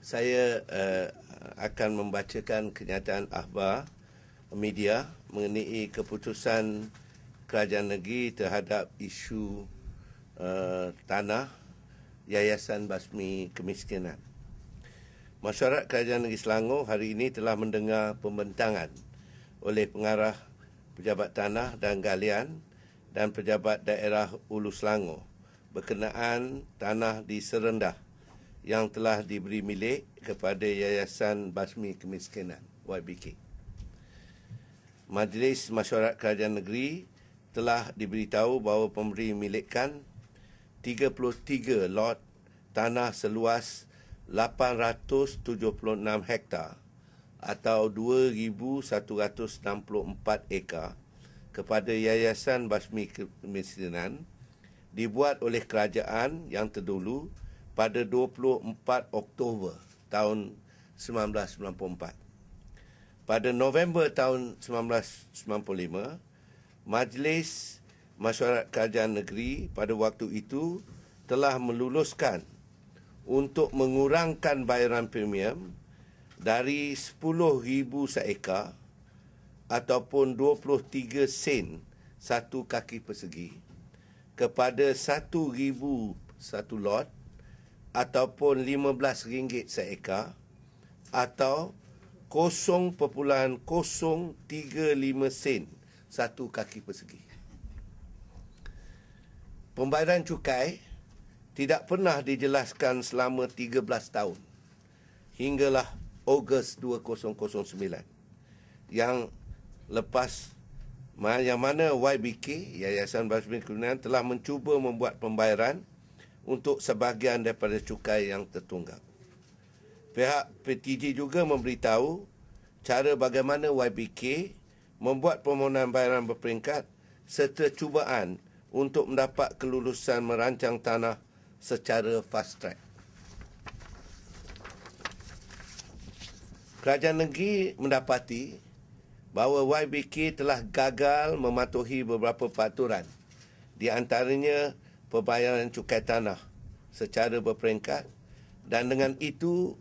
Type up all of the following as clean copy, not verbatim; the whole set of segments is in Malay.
Saya akan membacakan kenyataan akhbar media mengenai keputusan kerajaan negeri terhadap isu tanah Yayasan Basmi Kemiskinan. Masyarakat Kerajaan Negeri Selangor hari ini telah mendengar pembentangan oleh pengarah Pejabat Tanah dan Galian dan Pejabat Daerah Hulu Selangor berkenaan tanah di Serendah yang telah diberi milik kepada Yayasan Basmi Kemiskinan YBK. Majlis Mesyuarat Kerajaan Negeri telah diberitahu bahawa pemberi milikkan 33 lot tanah seluas 876 hektar atau 2,164 ekar kepada Yayasan Basmi Kemiskinan dibuat oleh kerajaan yang terdahulu pada 24 Oktober tahun 1994. Pada November tahun 1995, Majlis Mesyuarat Kerajaan Negeri pada waktu itu telah meluluskan untuk mengurangkan bayaran premium dari 10,000 seekar ataupun 23 sen satu kaki persegi kepada 1,000 satu lot ataupun RM15 seekar atau 0.035 sen satu kaki persegi. Pembayaran cukai tidak pernah dijelaskan selama 13 tahun hinggalah Ogos 2009 yang lepas yang mana YBK Yayasan Basmi Kemiskinan telah mencuba membuat pembayaran untuk sebahagian daripada cukai yang tertunggak. Pihak PTG juga memberitahu cara bagaimana YBK membuat permohonan bayaran berperingkat serta cubaan untuk mendapat kelulusan merancang tanah secara fast track. Kerajaan negeri mendapati bahawa YBK telah gagal mematuhi beberapa peraturan, di antaranya pembayaran cukai tanah secara berperingkat, dan dengan itu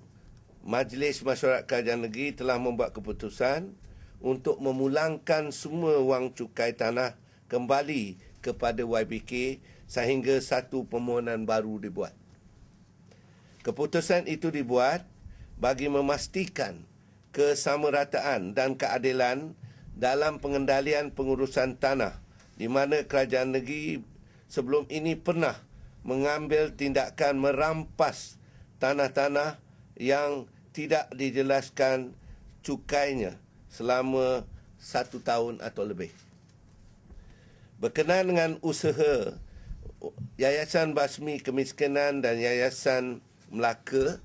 Majlis Mesyuarat Kerajaan Negeri telah membuat keputusan untuk memulangkan semua wang cukai tanah kembali kepada YBK sehingga satu permohonan baru dibuat. Keputusan itu dibuat bagi memastikan kesamarataan dan keadilan dalam pengendalian pengurusan tanah, di mana kerajaan negeri sebelum ini pernah mengambil tindakan merampas tanah-tanah yang tidak dijelaskan cukainya selama 1 tahun atau lebih. Berkenaan dengan usaha Yayasan Basmi Kemiskinan dan Yayasan Melaka,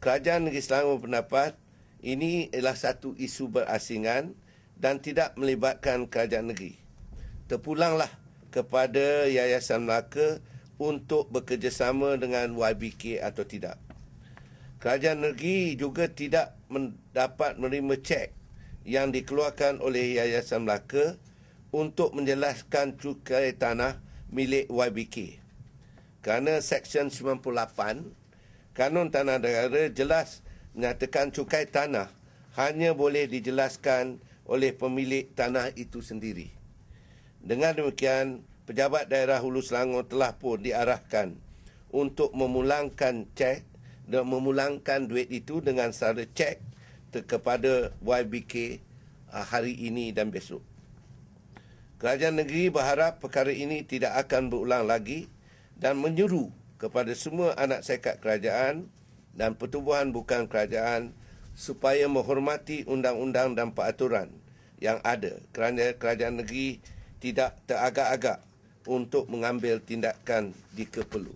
Kerajaan Negeri Selangor berpendapat ini adalah satu isu berasingan dan tidak melibatkan kerajaan negeri. Terpulanglah kepada Yayasan Melaka untuk bekerjasama dengan YBK atau tidak. Kerajaan negeri juga tidak dapat menerima cek yang dikeluarkan oleh Yayasan Melaka untuk menjelaskan cukai tanah milik YBK. Kerana Seksyen 98 Kanun Tanah Negara jelas menyatakan cukai tanah hanya boleh dijelaskan oleh pemilik tanah itu sendiri. Dengan demikian, Pejabat Daerah Hulu Selangor telah pun diarahkan untuk memulangkan cek dan memulangkan duit itu dengan secara cek kepada YBK hari ini dan besok. Kerajaan negeri berharap perkara ini tidak akan berulang lagi dan menyeru kepada semua anak syarikat kerajaan dan pertubuhan bukan kerajaan supaya menghormati undang-undang dan peraturan yang ada kerana kerajaan negeri tidak teragak-agak untuk mengambil tindakan jika perlu.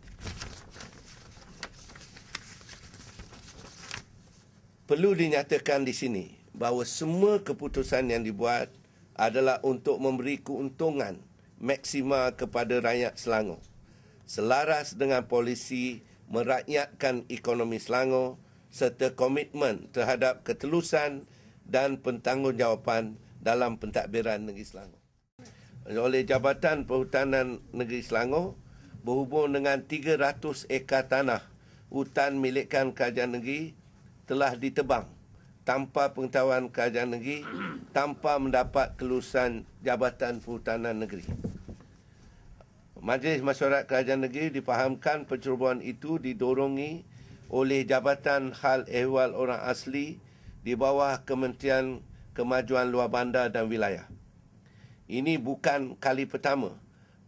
Perlu dinyatakan di sini bahawa semua keputusan yang dibuat adalah untuk memberi keuntungan maksimal kepada rakyat Selangor, selaras dengan polisi merakyatkan ekonomi Selangor serta komitmen terhadap ketelusan dan pentanggungjawatan dalam pentadbiran negeri Selangor. Oleh Jabatan Perhutanan Negeri Selangor berhubung dengan 300 ekar tanah hutan milikkan kerajaan negeri telah ditebang tanpa pengetahuan kerajaan negeri, tanpa mendapat kelulusan Jabatan Perhutanan Negeri. Majlis Mesyuarat Kerajaan Negeri difahamkan pencerobohan itu didorongi oleh Jabatan Hal Ehwal Orang Asli di bawah Kementerian Kemajuan Luar Bandar dan Wilayah. Ini bukan kali pertama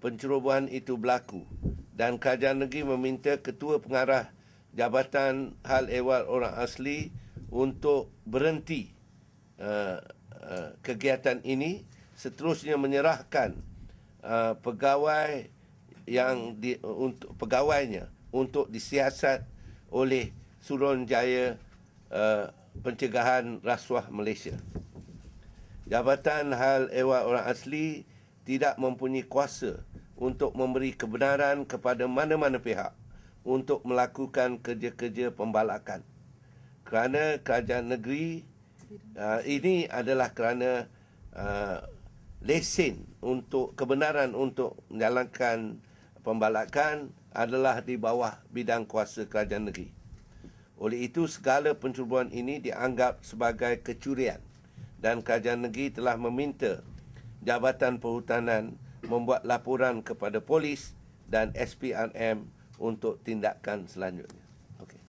pencerobohan itu berlaku dan kerajaan negeri meminta Ketua Pengarah Jabatan Hal Ehwal Orang Asli untuk berhenti kegiatan ini, seterusnya menyerahkan pegawai untuk pegawainya untuk disiasat oleh Suruhanjaya Pencegahan Rasuah Malaysia. Jabatan Hal Ehwal Orang Asli tidak mempunyai kuasa untuk memberi kebenaran kepada mana-mana pihak untuk melakukan kerja-kerja pembalakan. Kerana kerajaan negeri ini adalah kerana lesen untuk kebenaran untuk menjalankan pembalakan adalah di bawah bidang kuasa kerajaan negeri. Oleh itu, segala pencerobohan ini dianggap sebagai kecurian dan kerajaan negeri telah meminta Jabatan Perhutanan membuat laporan kepada polis dan SPRM untuk tindakan selanjutnya.